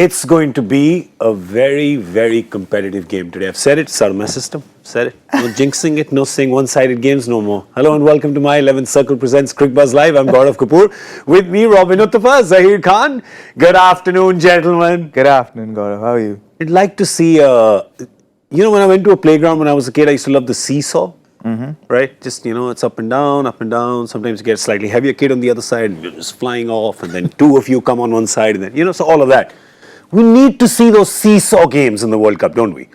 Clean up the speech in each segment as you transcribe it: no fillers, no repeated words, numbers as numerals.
It's going to be a very, very competitive game today. I've said it, it's out of my system. Said it. No jinxing it, no saying one-sided games, no more. Hello and welcome to my 11th Circle presents Cricbuzz Live. I'm Gaurav Kapur. With me, Robin Uthappa, Zaheer Khan. Good afternoon, gentlemen. Good afternoon, Gaurav. How are you? I'd like to see, when I went to a playground when I was a kid, I used to love the seesaw. Right? Just, it's up and down, up and down. Sometimes you get a slightly heavier kid on the other side and you're just flying off, and then two of you come on one side, and then, so all of that. We need to see those seesaw games in the World Cup, don't we?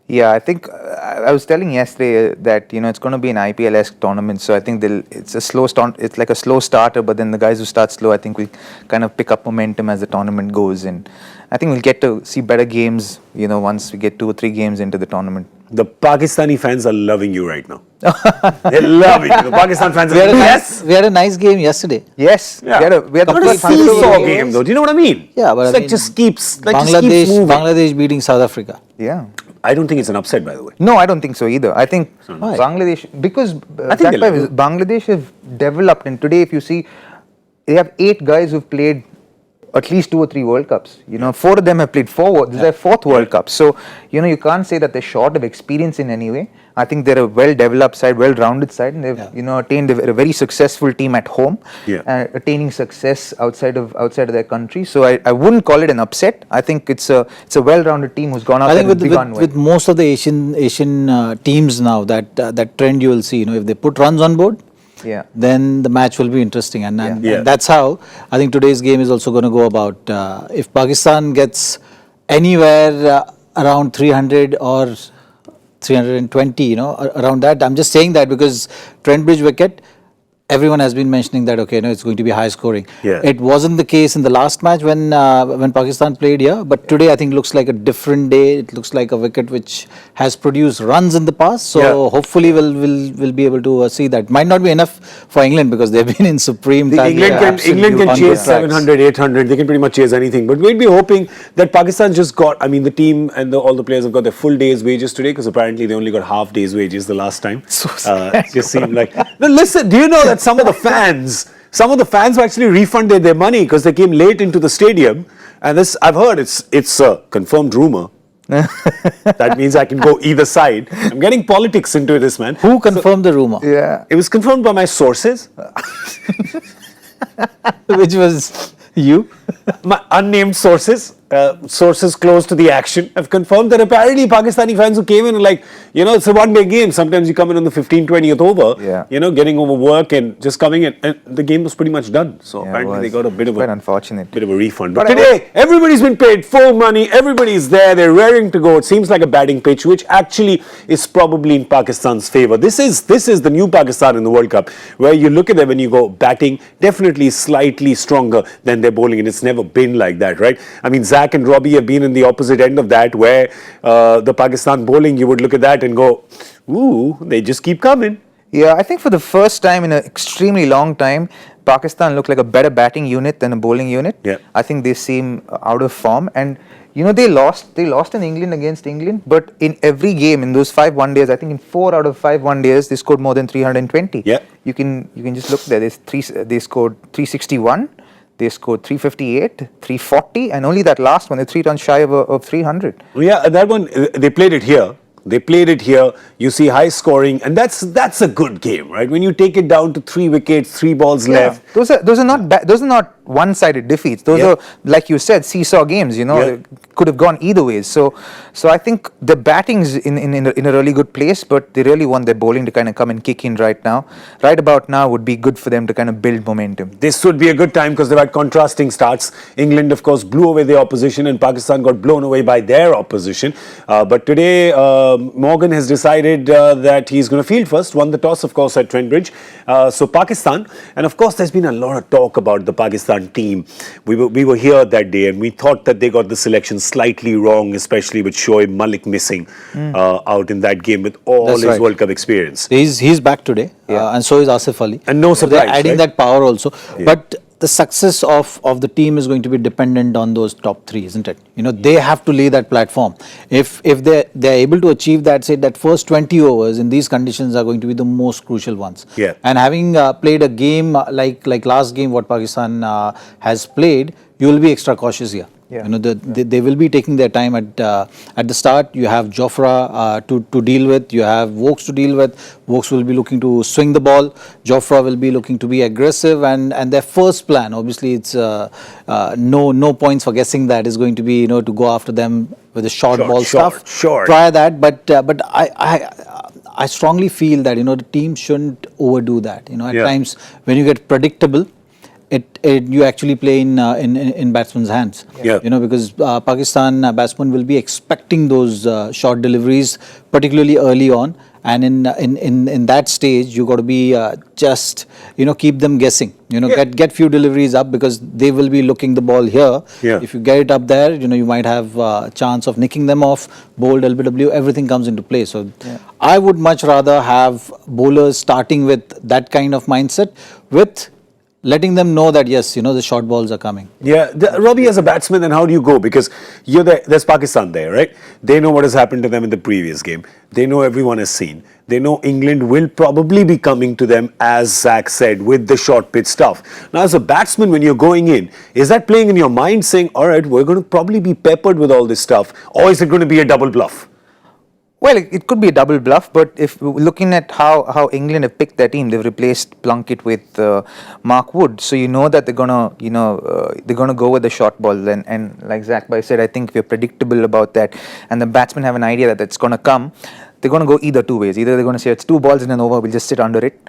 Yeah, I think I was telling yesterday that it's going to be an IPL-esque tournament. So I think it's a slow start. It's like a slow starter, but then the guys who start slow, I think we kind of pick up momentum as the tournament goes. And I think we'll get to see better games, once we get 2 or 3 games into the tournament. The Pakistani fans are loving you right now. They're loving you. The Pakistan fans are yes. We had a nice game yesterday. Yes. Yeah. We had a seesaw game, though. Do you know what I mean? Yeah, but it's just keeps Bangladesh beating South Africa. Yeah. I don't think it's an upset, by the way. No, I don't think so either. I think Bangladesh, because Bangladesh have developed, and today if you see, they have 8 guys who've played at least 2 or 3 World Cups. 4 of them have played 4. This is their 4th World Cup. So, you can't say that they're short of experience in any way. I think they're a well-developed side, well-rounded side, and they've, attained a very successful team at home, attaining success outside of their country. So I wouldn't call it an upset. I think it's a well-rounded team who's gone out there and begun well. With most of the Asian teams now, that trend you will see. If they put runs on board, then the match will be interesting, and that's how I think today's game is also going to go about. If Pakistan gets anywhere around 300 or 320, around that, I'm just saying that because Trent Bridge wicket, everyone has been mentioning that it's going to be high scoring. It wasn't the case in the last match when Pakistan played here, but today I think looks like a different day. It looks like a wicket which has produced runs in the past, so hopefully we'll be able to see that. Might not be enough for England because they've been in supreme England can chase 700, 800, they can pretty much chase anything, but we'd be hoping that Pakistan just got, the team and all the players have got their full day's wages today, because apparently they only got half day's wages the last time. It just seemed like, no, listen, do you know that some of the fans actually refunded their money because they came late into the stadium, and this, I've heard, it's a confirmed rumor. That means I can go either side. I'm getting politics into this, man. Who confirmed the rumor? Yeah, it was confirmed by my sources. Which was you? My unnamed sources. Sources close to the action have confirmed that apparently Pakistani fans who came in are like, it's a one-day game. Sometimes you come in on the 15th, 20th over, getting over work and just coming in, and the game was pretty much done. So apparently they got a bit of a refund. But today, everybody's been paid full money. Everybody's there. They're raring to go. It seems like a batting pitch, which actually is probably in Pakistan's favor. This is the new Pakistan in the World Cup, where you look at them and you go, batting definitely slightly stronger than their bowling, and it's never been like that, right? Zach and Robbie have been in the opposite end of that, where the Pakistan bowling, you would look at that and go, ooh, they just keep coming. Yeah, I think for the first time in an extremely long time, Pakistan looked like a better batting unit than a bowling unit. Yeah. I think they seem out of form, and they lost in England against England, but in every game in those 5 one-days, I think in 4 out of 5 one-days, they scored more than 320. Yeah. You can just look there. They scored 361. They scored 358, 340, and only that last one, they're 3 runs shy of 300. Yeah, that one, they played it here. You see high scoring, and that's a good game, right? When you take it down to 3 wickets, 3 balls left. Those are not one-sided defeats. Those are, like you said, seesaw games. Could have gone either way. So I think the batting's in a really good place, but they really want their bowling to kind of come and kick in right now. Right about now would be good for them to kind of build momentum. This would be a good time because they've had contrasting starts. England, of course, blew away their opposition, and Pakistan got blown away by their opposition. But today, Morgan has decided that he's going to field first. Won the toss, of course, at Trent Bridge. So Pakistan, and of course, there's been a lot of talk about the Pakistan team. We were here that day, and we thought that they got the selection slightly wrong, especially with Shoaib Malik missing out in that game with all his World Cup experience. He's back today, and so is Asif Ali. And no surprise, they're adding that power also. But the success of the team is going to be dependent on those top 3, isn't it? They have to lay that platform. If they're able to achieve that, say that first 20 overs in these conditions are going to be the most crucial ones. Yeah. And having played a game like last game what Pakistan has played, you will be extra cautious here. You know, they will be taking their time at the start. You have Jofra to deal with. You have Vokes to deal with. Vokes will be looking to swing the ball. Jofra will be looking to be aggressive. And their first plan, obviously, it's no points for guessing that, is going to be, you know, to go after them with the short ball stuff. Try that, but I strongly feel that, you know, the team shouldn't overdo that. You know, at times when you get predictable, you actually play in batsmen's hands. You know, because Pakistan batsmen will be expecting those short deliveries, particularly early on, and in that stage you got to be just, you know, keep them guessing. You know, get few deliveries up, because they will be looking the ball here. If you get it up there, you know, you might have a chance of nicking them off. Bowled, LBW, everything comes into play. So I would much rather have bowlers starting with that kind of mindset, with letting them know that, yes, you know, the short balls are coming. Robbie, as a batsman, then how do you go? Because there's Pakistan there, right? They know what has happened to them in the previous game. They know everyone has seen. They know England will probably be coming to them, as Zach said, with the short pitch stuff. Now, as a batsman, when you're going in, is that playing in your mind saying, all right, we're going to probably be peppered with all this stuff, or is it going to be a double bluff? Well, it could be a double bluff, but if looking at how England have picked their team, they've replaced Plunkett with Mark Wood, so you know that they're gonna go with the short ball. And like Zach said, I think we're predictable about that, and the batsmen have an idea that it's gonna come. They're gonna go either two ways. Either they're gonna say it's 2 balls in an over, we'll just sit under it,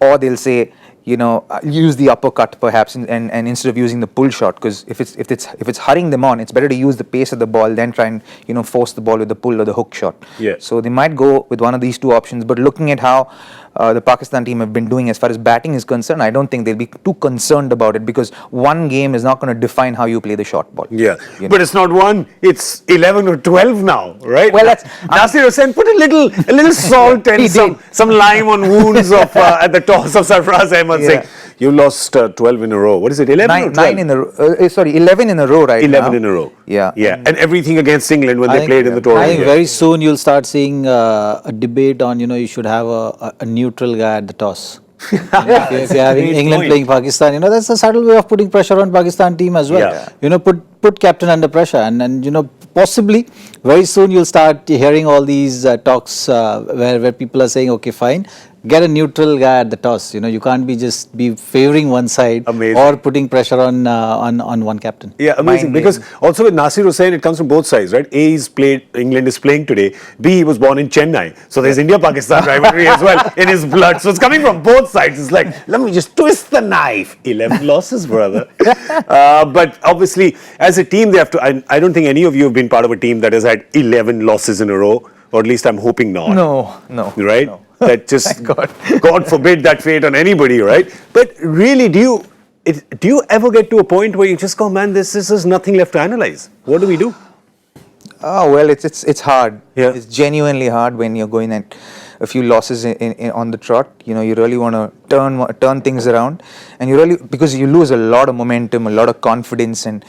or they'll say, you know, use the uppercut perhaps, and instead of using the pull shot, because if it's hurrying them on, it's better to use the pace of the ball than try and, you know, force the ball with the pull or the hook shot. So they might go with one of these two options. But looking at how the Pakistan team have been doing as far as batting is concerned, I don't think they'll be too concerned about it, because one game is not going to define how you play the short ball. But it's not one, it's 11 or 12 now, right? Well, that's Nasir Hussain put a little salt and some lime on wounds of at the toss of Sarfaraz Ahmed saying, you lost 12 in a row. What is it, 11 or 12? 9 in a row. 11 in a row right 11 now. 11 in a row. Yeah. And everything against England when they played in the tournament. I think very soon you'll start seeing a debate on, you know, you should have a neutral guy at the toss. If you're having England playing Pakistan, you know, that's a subtle way of putting pressure on Pakistan team as well. You know, put captain under pressure, and you know, possibly very soon you'll start hearing all these talks where people are saying, okay, fine, get a neutral guy at the toss. You know, you can't be favoring one side or putting pressure on one captain. Amazing. Because also with Nasir Hussain, it comes from both sides, right? A, England is playing today. B, he was born in Chennai, so there's India-Pakistan rivalry as well in his blood. So it's coming from both sides. It's like, let me just twist the knife. 11 losses, brother. But obviously, as a team, they have to. I don't think any of you have been part of a team that has had 11 losses in a row, or at least I'm hoping not. No. Right? No. That just, God forbid that fate on anybody, right? But really, do you ever get to a point where you just go, man, this is nothing left to analyze? What do we do? Oh, well, it's hard. It's genuinely hard when you're going at a few losses on the trot. You know, you really want to turn things around, and because you lose a lot of momentum, a lot of confidence, and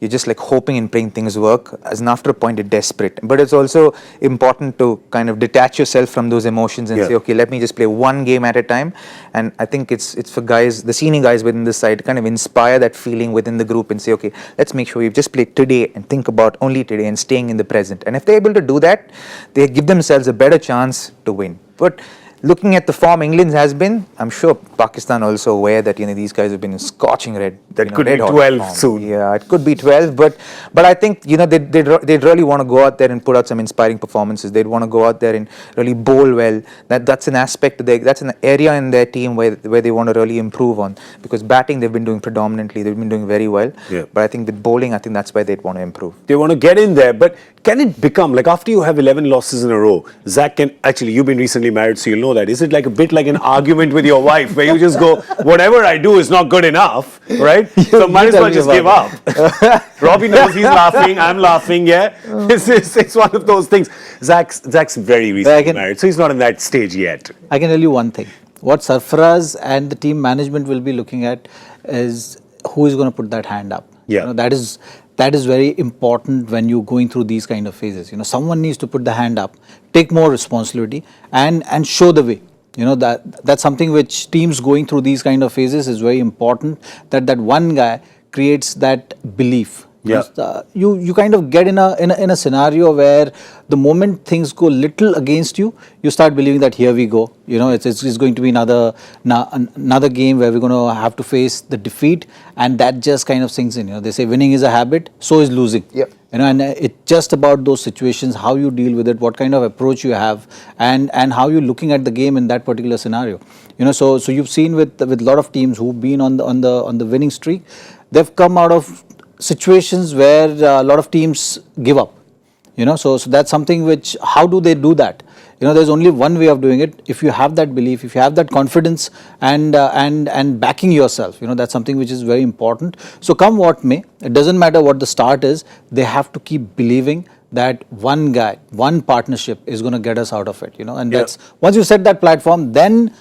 you're just like hoping and praying things work, and after a point you're desperate. But it's also important to kind of detach yourself from those emotions and say, okay, let me just play one game at a time. And I think it's for guys, the senior guys within this side, to kind of inspire that feeling within the group and say, okay, let's make sure we've just played today and think about only today and staying in the present. And if they're able to do that, they give themselves a better chance to win. But looking at the form England has been, I'm sure Pakistan also aware that, you know, these guys have been scorching red. That could be 12 soon. Yeah, it could be 12, but I think, you know, they'd really want to go out there and put out some inspiring performances. They'd want to go out there and really bowl well. That's an aspect, that's an area in their team where they want to really improve on, because batting they've been doing predominantly, they've been doing very well. But I think with bowling, I think that's where they'd want to improve. They want to get in there, but can it become, like after you have 11 losses in a row, Zach, you've been recently married, so you'll know that. Is it like a bit like an argument with your wife where you just go, whatever I do is not good enough, right? So might as well just give up. Robbie knows he's laughing, I'm laughing, It's one of those things. Zach's very recently married, so he's not in that stage yet. I can tell you one thing. What Sarfaraz and the team management will be looking at is who is going to put that hand up. You know, that is very important when you're going through these kind of phases. You know, someone needs to put the hand up, take more responsibility, and show the way. You know, that's something which teams going through these kind of phases is very important, that one guy creates that belief Yeah. You kind of get in a scenario where the moment things go little against you, you start believing that here we go. It's going to be another game where we're going to have to face the defeat, and that just kind of sinks in. They say winning is a habit, so is losing. Yep. And it's just about those situations, how you deal with it, what kind of approach you have, and how you're looking at the game in that particular scenario. So you've seen with a lot of teams who've been on the winning streak, they've come out of situations where a lot of teams give up. So that's something which, how do they do that? There's only one way of doing it. If you have that belief, if you have that confidence and backing yourself, that's something which is very important. So come what may, it doesn't matter what the start is, they have to keep believing that one guy, one partnership is going to get us out of it, and that's, once you set that platform, then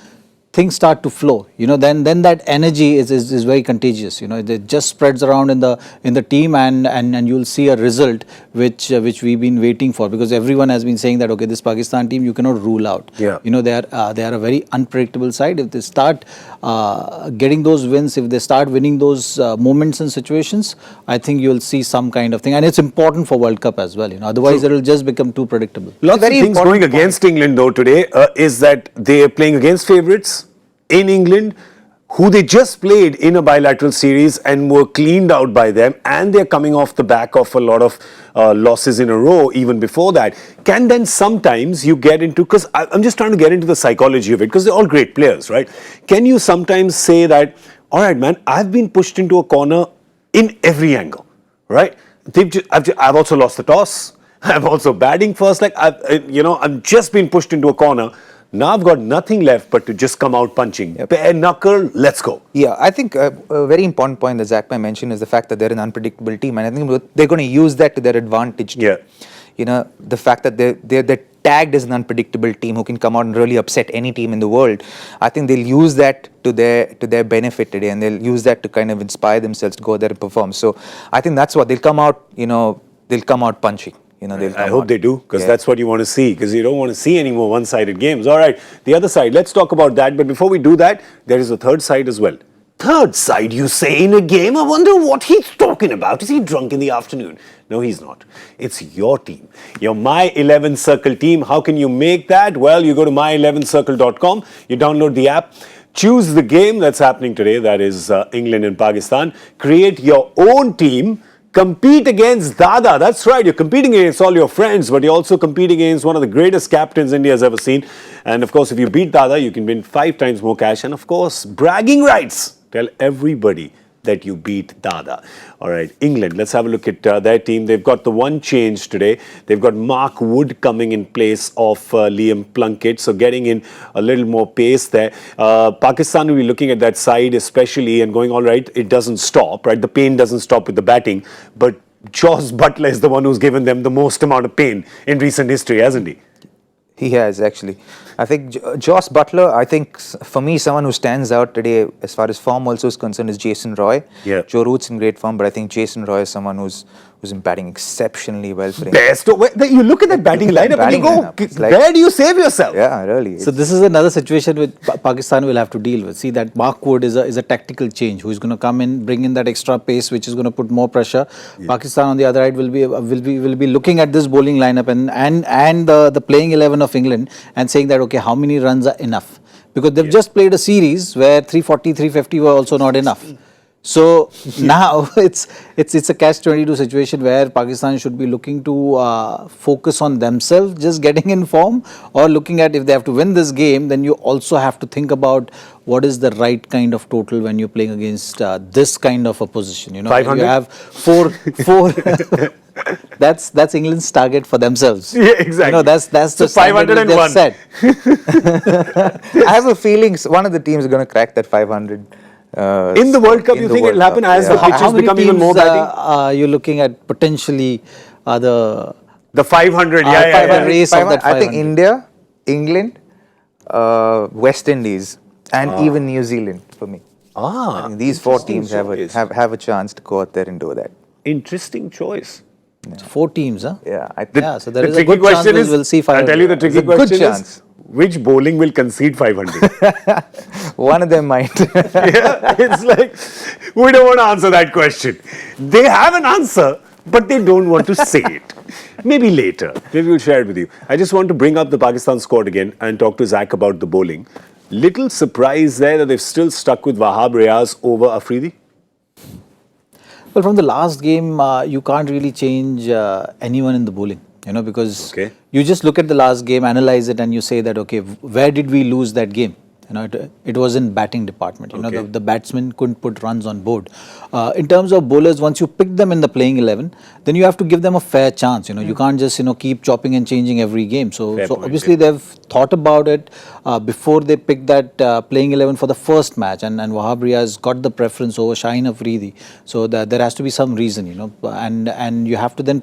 things start to flow, then that energy is very contagious, it just spreads around in the team, and you'll see a result which we've been waiting for, because everyone has been saying that, okay, this Pakistan team you cannot rule out. They are a very unpredictable side. If they start getting those wins, if they start winning those moments and situations, I think you'll see some kind of thing, and it's important for World Cup as well, otherwise it will just become too predictable. Lots of things going against England though today is that they are playing against favourites in England, who they just played in a bilateral series and were cleaned out by them, and they're coming off the back of a lot of losses in a row even before that. Can then sometimes you get into, because I'm just trying to get into the psychology of it, because they're all great players, right? Can you sometimes say that, all right, man, I've been pushed into a corner in every angle, right? I've also lost the toss. I'm also batting first. Like, I'm just been pushed into a corner. Now I've got nothing left but to just come out punching. Bare knuckle, let's go. Yeah, I think a very important point that Zakpai mentioned is the fact that they're an unpredictable team, and I think they're going to use that to their advantage. The fact that they're tagged as an unpredictable team who can come out and really upset any team in the world. I think they'll use that to their benefit today, and they'll use that to kind of inspire themselves to go there and perform. So I think that's what they'll come out. They'll come out punching. I hope they do, because that's what you want to see, because you don't want to see any more one-sided games. All right, the other side, let's talk about that. But before we do that, there is a third side as well. Third side, you say, in a game? I wonder what he's talking about. Is he drunk in the afternoon? No, he's not. It's your team, your My 11 Circle team. How can you make that? Well, you go to my11circle.com, you download the app, choose the game that's happening today, that is England and Pakistan. Create your own team. Compete against Dada. That's right. You're competing against all your friends, but you're also competing against one of the greatest captains India has ever seen. And of course, if you beat Dada, you can win 5 times more cash. And of course, bragging rights. Tell everybody that you beat Dada. All right, England, let's have a look at their team. They've got the one change today. They've got Mark Wood coming in place of Liam Plunkett, so getting in a little more pace there. Pakistan will be looking at that side especially and going, all right, it doesn't stop, right? The pain doesn't stop with the batting, but Jos Buttler is the one who's given them the most amount of pain in recent history, hasn't he? He has, actually. I think Jos Buttler, I think for me, someone who stands out today as far as form also is concerned is Jason Roy. Joe Root's in great form, but I think Jason Roy is someone who's batting exceptionally well for him. Best. You look at that batting lineup and you go, where do you save yourself? Yeah, really. So this is another situation which Pakistan will have to deal with. See, that Mark Wood is a tactical change who is going to come in, bring in that extra pace, which is going to put more pressure. Pakistan on the other side will be looking at this bowling lineup and the playing 11 of England and saying that, okay, how many runs are enough? Because they've just played a series where 340, 350 were also not enough. So now it's a catch-22 situation where Pakistan should be looking to focus on themselves, just getting in form, or looking at if they have to win this game, then you also have to think about what is the right kind of total when you're playing against this kind of opposition. 500? You have four. That's England's target for themselves. Yeah, exactly. That's the 501. Set. I have a feeling one of the teams is going to crack that 500. In the World Cup, you think it'll happen as the pitches become even more batting? You're looking at potentially the 500, race of that 500. I think India, England, West Indies, and even New Zealand for me. I think these 4 teams have a chance to go out there and do that. Interesting choice. Yeah. 4 teams, huh? Yeah. So there is a good chance we'll see 500. I'll tell you the tricky question is, which bowling will concede 500? One of them might. Yeah, it's like, we don't want to answer that question. They have an answer, but they don't want to say it. Maybe later. Maybe we'll share it with you. I just want to bring up the Pakistan squad again and talk to Zach about the bowling. Little surprise there that they've still stuck with Wahab Riaz over Afridi? Well, from the last game, you can't really change anyone in the bowling, because you just look at the last game, analyze it, and you say that, okay, where did we lose that game? It was in batting department. The batsmen couldn't put runs on board. In terms of bowlers, once you pick them in the playing 11, then you have to give them a fair chance. You can't just keep chopping and changing every game. So obviously they've thought about it before they picked that playing 11 for the first match, and Wahab Riaz got the preference over Shaheen Afridi. So there has to be some reason, and you have to then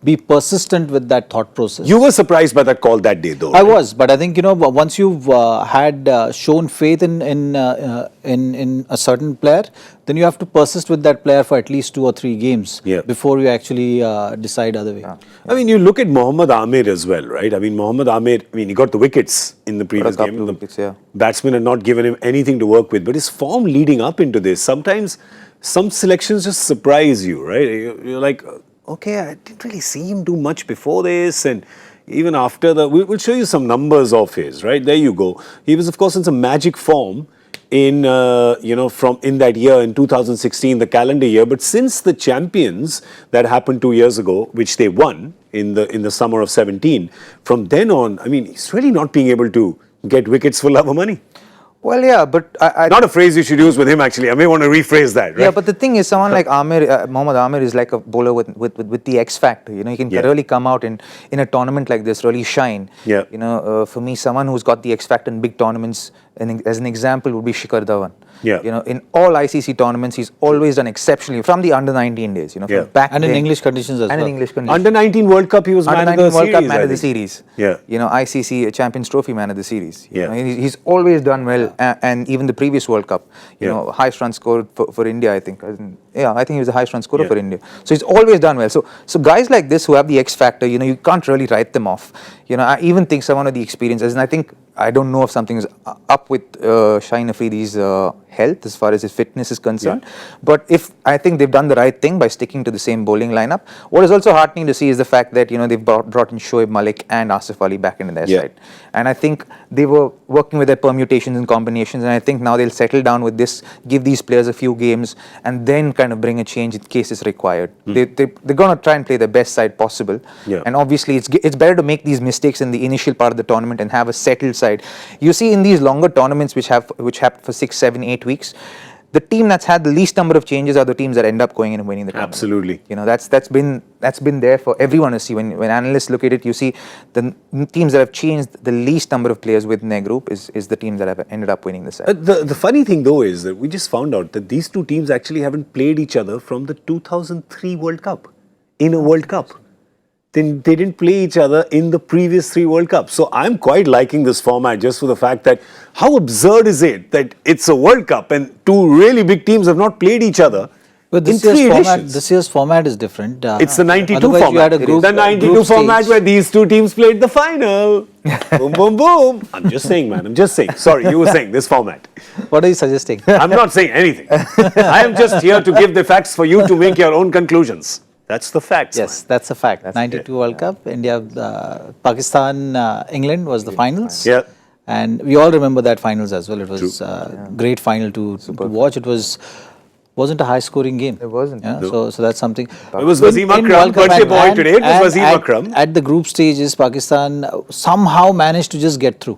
be persistent with that thought process. You were surprised by that call that day, though. I was, but I think once you've had shown faith in a certain player, then you have to persist with that player for at least 2 or 3 games before you actually decide other way. I mean, you look at Mohammad Amir as well, right? I mean, Mohammad Amir, he got the wickets in the previous game. The batsmen had not given him anything to work with, but his form leading up into this, sometimes some selections just surprise you, right? You're like, okay, I didn't really see him do much before this, and even after we'll show you some numbers of his, right? There you go. He was, of course, in some magic form in, from in that year, in 2016, the calendar year. But since the champions that happened 2 years ago, which they won in the summer of 17, from then on, I mean, he's really not being able to get wickets for love or money. Well, yeah, but not a phrase you should use with him, actually. I may want to rephrase that, right? Yeah, but the thing is, someone like Mohammad Amir is like a bowler with the X factor. He can really come out in a tournament like this, really shine. Yeah. For me, someone who's got the X factor in big tournaments, as an example, would be Shikhar Dhawan. Yeah. In all ICC tournaments, he's always done exceptionally from the under-19 days. From back and then, in English conditions as well. In English conditions. Under-19 World Cup, he was man of the series. World Cup man of the series. Yeah. ICC Champions Trophy man of the series. Yeah. He's always done well, and even the previous World Cup, highest run scored for India, I think. I think he was the highest run scorer for India. So he's always done well. So guys like this who have the X factor, you can't really write them off. I even think someone of the experiences, and I don't know if something's up with Shaheen Afridi's health as far as his fitness is concerned. But I think they've done the right thing by sticking to the same bowling lineup. What is also heartening to see is the fact that they've brought in Shoaib Malik and Asif Ali back into their side. And I think they were working with their permutations and combinations, and I think now they'll settle down with this, give these players a few games, and then kind of bring a change in case it's required. They're going to try and play the best side possible. And obviously it's better to make these mistakes in the initial part of the tournament and have a settled side. You see in these longer tournaments which happen for 6, 7, 8 weeks, the team that's had the least number of changes are the teams that end up going in and winning the tournament. Absolutely. That's been there for everyone to see. When analysts look at it, you see the teams that have changed the least number of players within their group is the teams that have ended up winning the side. The funny thing though is that we just found out that these two teams actually haven't played each other from the 2003 World Cup in a World Cup. They didn't play each other in the previous 3 World Cups. So I'm quite liking this format just for the fact that how absurd is it that it's a World Cup and 2 really big teams have not played each other but in 3 editions. This year's format is different. It's the 92 Otherwise format. You had a group, the 92 format where these 2 teams played the final. Boom, boom, boom. I'm just saying, man. I'm just saying. Sorry, you were saying this format. What are you suggesting? I'm not saying anything. I am just here to give the facts for you to make your own conclusions. That's the fact. Yes, that's a fact. 92 World Cup, India, Pakistan, England was the finals. Yeah. And we all remember that finals as well. It was a great final to watch. It wasn't a high-scoring game. It wasn't. Yeah? No. So that's something. It was Wasim Akram, birthday boy today. It was Wasim Akram. At the group stages, Pakistan somehow managed to just just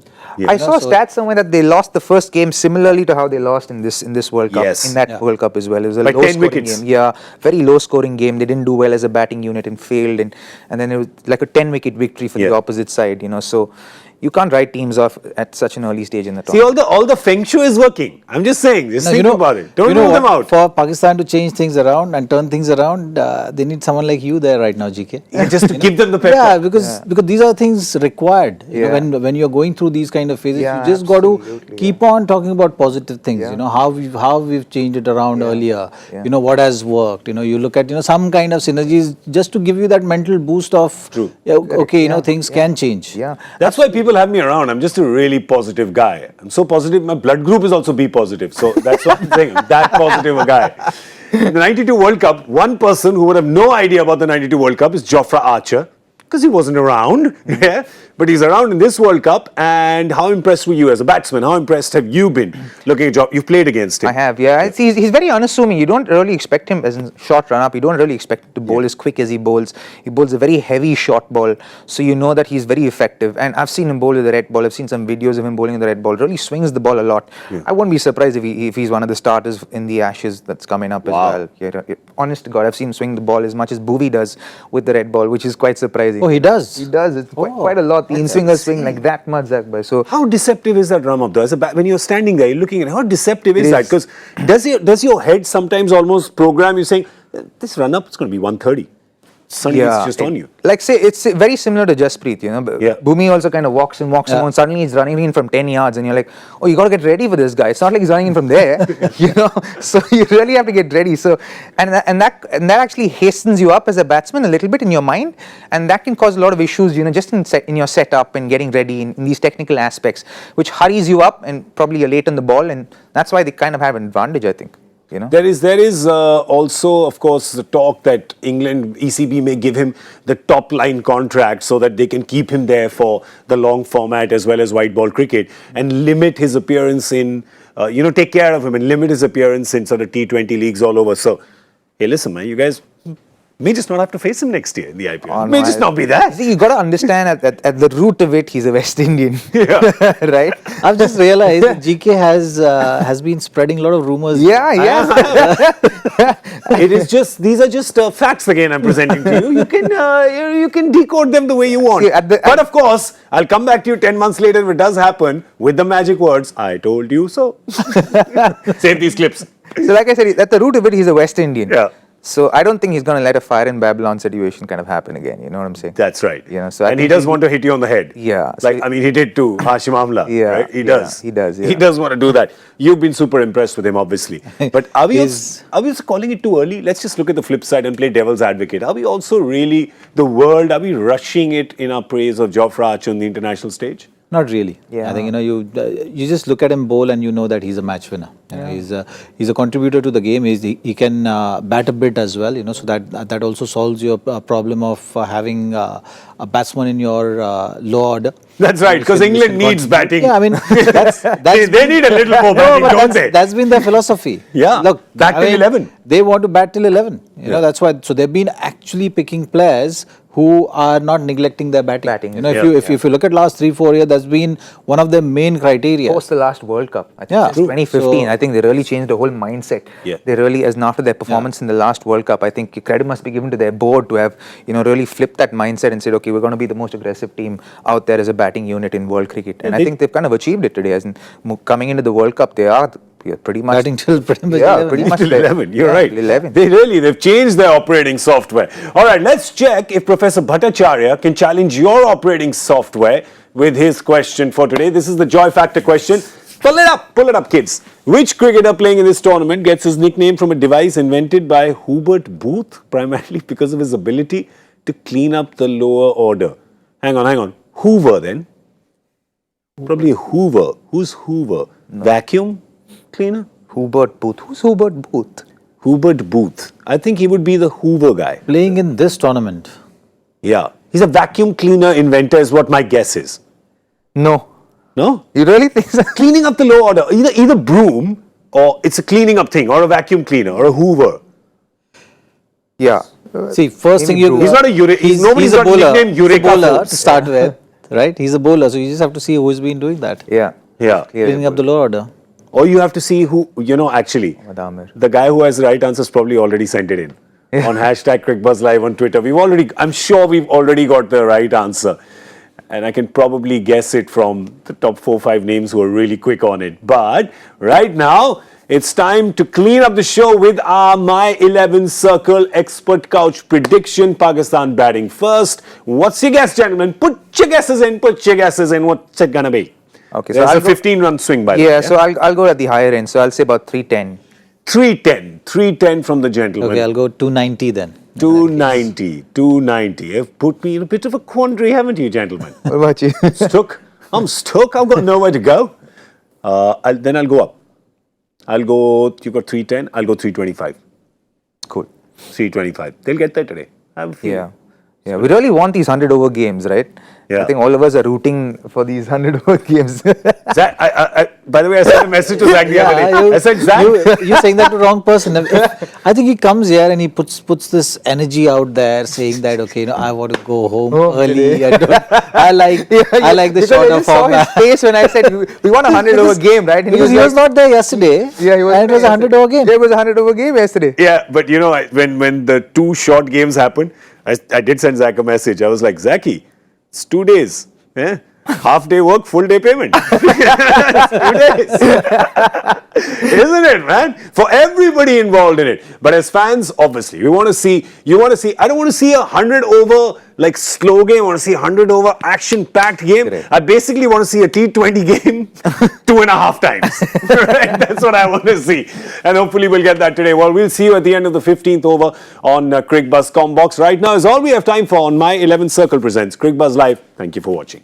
I saw a stat somewhere that they lost the first game similarly to how they lost in this World Cup. Yes. In that World Cup as well. It was a by 10 low-scoring wickets. game. Yeah, very low-scoring game. They didn't do well as a batting unit and failed. And then it was like a 10-wicket victory for the opposite side. So you can't write teams off at such an early stage in the tournament. See, all the feng shui is working. I'm just saying. Just think about it. Don't rule them out. For Pakistan to change things around and turn things around, they need someone like you there right now, GK. Just to give them the pep. Yeah, because these are things required. When you're going through these kind of phases, you just got to keep on talking about positive things. How we've changed it around earlier. What has worked. You look at some kind of synergies just to give you that mental boost of things can change. Yeah, that's why people people have me around, I'm just a really positive guy. I'm so positive, my blood group is also B positive. So that's what I'm saying. I'm that positive a guy. In the 92 World Cup, one person who would have no idea about the 92 World Cup is Jofra Archer, because he wasn't around. Yeah. But he's around in this World Cup. And how impressed were you as a batsman? How impressed have you been looking at Jofra? You've played against him. I have, yeah. He's very unassuming. You don't really expect him as a short run-up. You don't really expect him to bowl as quick as he bowls. He bowls a very heavy short ball. So you know that he's very effective. And I've seen him bowl with the red ball. I've seen some videos of him bowling with the red ball. Really swings the ball a lot. Yeah. I won't be surprised if he's one of the starters in the Ashes that's coming up as well. Yeah, honest to God, I've seen him swing the ball as much as Bhuvi does with the red ball, which is quite surprising. Oh, he does? He does. It's quite a lot. The in-swingers swing like that much, Zakbai. So how deceptive is that run-up though? When you're standing there, you're looking at it, how deceptive is that? Because does your head sometimes almost program you saying, this run-up is going to be 130? Suddenly it's just on you. Like say, it's very similar to Jasprit, you know. Bhumi also kind of walks in, and suddenly he's running in from 10 yards and you're like, oh, you got to get ready for this guy. It's not like he's running in from there, you know. So you really have to get ready. So, and that actually hastens you up as a batsman a little bit in your mind, and that can cause a lot of issues, you know, just in your setup and getting ready in these technical aspects, which hurries you up and probably you're late on the ball, and that's why they kind of have an advantage, I think. You know? There is also, of course, the talk that England, ECB may give him the top line contract so that they can keep him there for the long format as well as white ball cricket and limit his appearance in, take care of him and limit his appearance in sort of T20 leagues all over. So, hey, listen, man, you guys may just not have to face him next year in the IPL. May just not be that. See, you got to understand at the root of it, he's a West Indian. Yeah. Right? I've just realized that GK has been spreading a lot of rumors. Yeah. It is just, these are just facts again I'm presenting to you. You can decode them the way you want. But of course, I'll come back to you 10 months later if it does happen with the magic words, I told you so. Save these clips. So like I said, at the root of it, he's a West Indian. Yeah. So I don't think he's going to let a fire in Babylon situation kind of happen again. You know what I'm saying? That's right. You know, so and he does want to hit you on the head. Yeah. Like, I mean, he did too, Hashim Amla. Yeah. Right? He does. He does. Yeah. He does want to do that. You've been super impressed with him, obviously. But are we also calling it too early? Let's just look at the flip side and play devil's advocate. Are we also really, are we rushing it in our praise of Jofra Archer on the international stage? Not really. Yeah. I think, you just look at him bowl and you know that he's a match winner. You know, he's a contributor to the game. He can bat a bit as well, you know, so that also solves your problem of having a batsman in your low order. That's right, because England needs batting. Yeah, I mean, they need a little more batting, don't they? That's been their philosophy. Yeah, look, bat till 11. They want to bat till 11. You know, that's why. So they've been actually picking players who are not neglecting their batting. You know, if you look at last 3-4 years, that's been one of the main criteria. Post the last World Cup, I think 2015, I think they really changed the whole mindset. Yeah. They really, as after their performance in the last World Cup, I think credit must be given to their board to have, really flipped that mindset and said, okay, we're going to be the most aggressive team out there as a batting unit in world cricket. And I think they've kind of achieved it today. As in, coming into the World Cup, they are pretty much batting till pretty much 11. Pretty much till 11. You're right. 11. They've changed their operating software. All right, let's check if Professor Bhattacharya can challenge your operating software with his question for today. This is the Joy Factor question. Pull it up, kids. Which cricketer playing in this tournament gets his nickname from a device invented by Hubert Booth, primarily because of his ability to clean up the lower order? Hang on. Hoover then. Probably Hoover. Who's Hoover? No. Vacuum cleaner? Hubert Booth. Who's Hubert Booth? Hubert Booth. I think he would be the Hoover guy. Playing in this tournament. Yeah. He's a vacuum cleaner inventor is what my guess is. No? You really think so? Cleaning up the low order. Either broom or it's a cleaning up thing or a vacuum cleaner or a Hoover. Yeah. See, first thing he's not a Eureka. Nobody's got nickname Eureka. He's a bowler to start with, right? He's a bowler, so you just have to see who's been doing that. Yeah. Cleaning up the low order. Or you have to see who, actually, the guy who has the right answers probably already sent it in. On hashtag Cricbuzz Live on Twitter. I'm sure we've already got the right answer. And I can probably guess it from the top 4-5 names who are really quick on it. But right now, it's time to clean up the show with our My 11 Circle Expert Couch prediction. Pakistan batting first. What's your guess, gentlemen? Put your guesses in. What's it gonna be? Okay, so there's a 15-run swing by the way. Yeah, so I'll go at the higher end. So I'll say about 310. 310 from the gentleman. Okay, I'll go 290 then. 290. You've put me in a bit of a quandary, haven't you, gentlemen? What about you? Stook? I'm stoked. I've got nowhere to go. Then I'll go up. You got 310. I'll go 325. Cool. 325. They'll get there today. I have a feeling. Yeah, we really want these 100 over games, right? Yeah. I think all of us are rooting for these 100 over games. Zach, by the way, I sent a message to Zach the other day. I said, Zach. You're saying that to the wrong person. I think he comes here and he puts this energy out there saying that, okay, I want to go home early. I like the short of form. I saw his face when I said, we want a 100 over game, right? And because he was not there yesterday. Yeah, he was. And it was a 100 over game. Yeah, it was a 100 over game yesterday. Yeah, but when the 2 short games happened, I did send Zach a message. I was like, Zachy, it's 2 days. Half day work, full day payment. 2 days. Isn't it, man? For everybody involved in it. But as fans, obviously, you want to see, I don't want to see a 100 over like slow game. I want to see a 100 over action-packed game. Correct. I basically want to see a T20 game 2.5 times. Right? That's what I want to see. And hopefully we'll get that today. Well, we'll see you at the end of the 15th over on Cricbuzz Combox. Right now is all we have time for on My 11th Circle presents Cricbuzz Live. Thank you for watching.